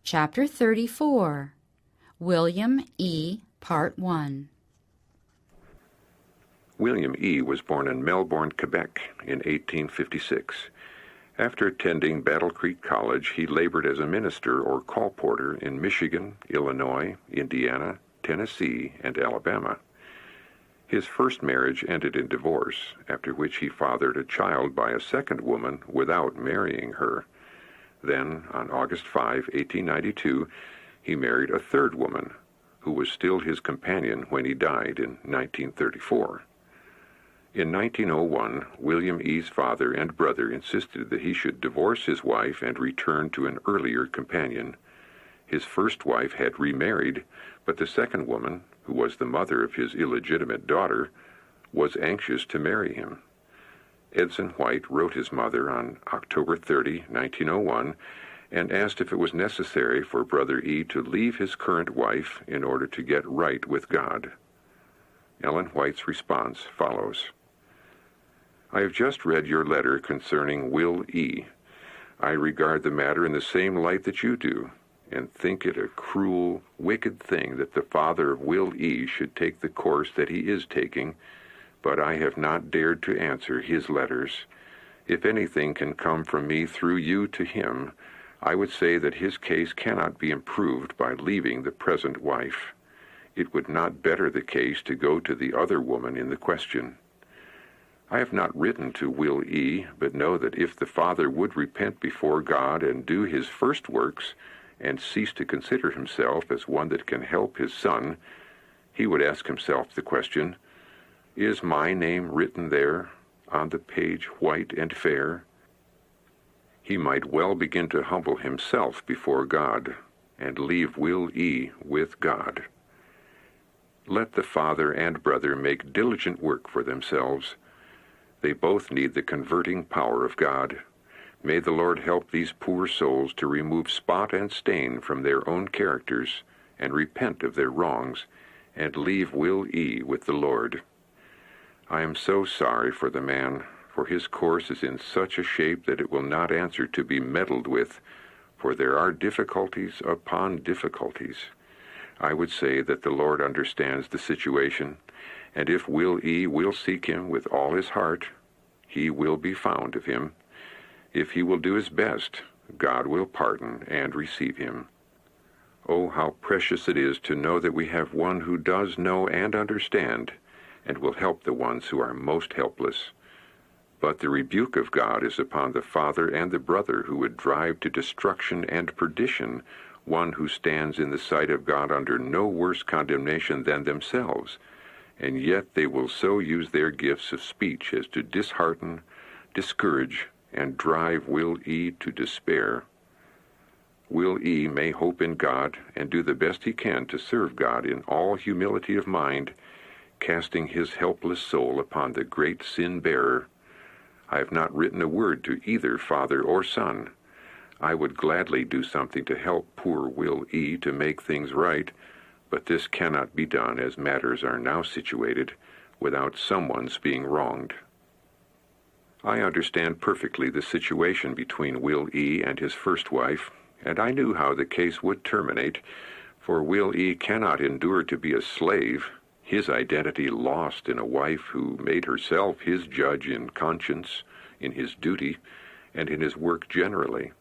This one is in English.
Chapter 34. William E. Part 1. William E. was born in Melbourne, Quebec in 1856. After attending Battle Creek College, he labored as a minister or colporteur in Michigan, Illinois, Indiana, Tennessee, and Alabama. His first marriage ended in divorce, after which he fathered a child by a second woman without marrying her. Then, on August 5, 1892, he married a third woman, who was still his companion when he died in 1934. In 1901, William E.'s father and brother insisted that he should divorce his wife and return to an earlier companion. His first wife had remarried, but the second woman, who was the mother of his illegitimate daughter, was anxious to marry him. Edson White wrote his mother on October 30, 1901, and asked if it was necessary for Brother E. to leave his current wife in order to get right with God. Ellen White's response follows. I have just read your letter concerning Will E. I regard the matter in the same light that you do, and think it a cruel, wicked thing that the father of Will E. should take the course that he is taking, but I have not dared to answer his letters. If anything can come from me through you to him, I would say that his case cannot be improved by leaving the present wife. It would not better the case to go to the other woman in the question. I have not written to Will E., but know that if the father would repent before God and do his first works, and cease to consider himself as one that can help his son, he would ask himself the question, is my name written there, on the page white and fair? He might well begin to humble himself before God, and leave Will E. with God. Let the father and brother make diligent work for themselves. They both need the converting power of God. May the Lord help these poor souls to remove spot and stain from their own characters, and repent of their wrongs, and leave Will E. with the Lord. I am so sorry for the man, for his course is in such a shape that it will not answer to be meddled with, for there are difficulties upon difficulties. I would say that the Lord understands the situation, and if Will E. will seek him with all his heart, he will be found of him. If he will do his best, God will pardon and receive him. Oh, how precious it is to know that we have one who does know and understand, and will help the ones who are most helpless. But the rebuke of God is upon the father and the brother who would drive to destruction and perdition one who stands in the sight of God under no worse condemnation than themselves, and yet they will so use their gifts of speech as to dishearten, discourage, and drive Will E. to despair. Will E. may hope in God and do the best he can to serve God in all humility of mind, casting his helpless soul upon the great sin-bearer. I have not written a word to either father or son. I would gladly do something to help poor Will E. to make things right, but this cannot be done as matters are now situated, without someone's being wronged. I understand perfectly the situation between Will E. and his first wife, and I knew how the case would terminate, for Will E. cannot endure to be a slave, his identity lost in a wife who made herself his judge in conscience, in his duty, and in his work generally.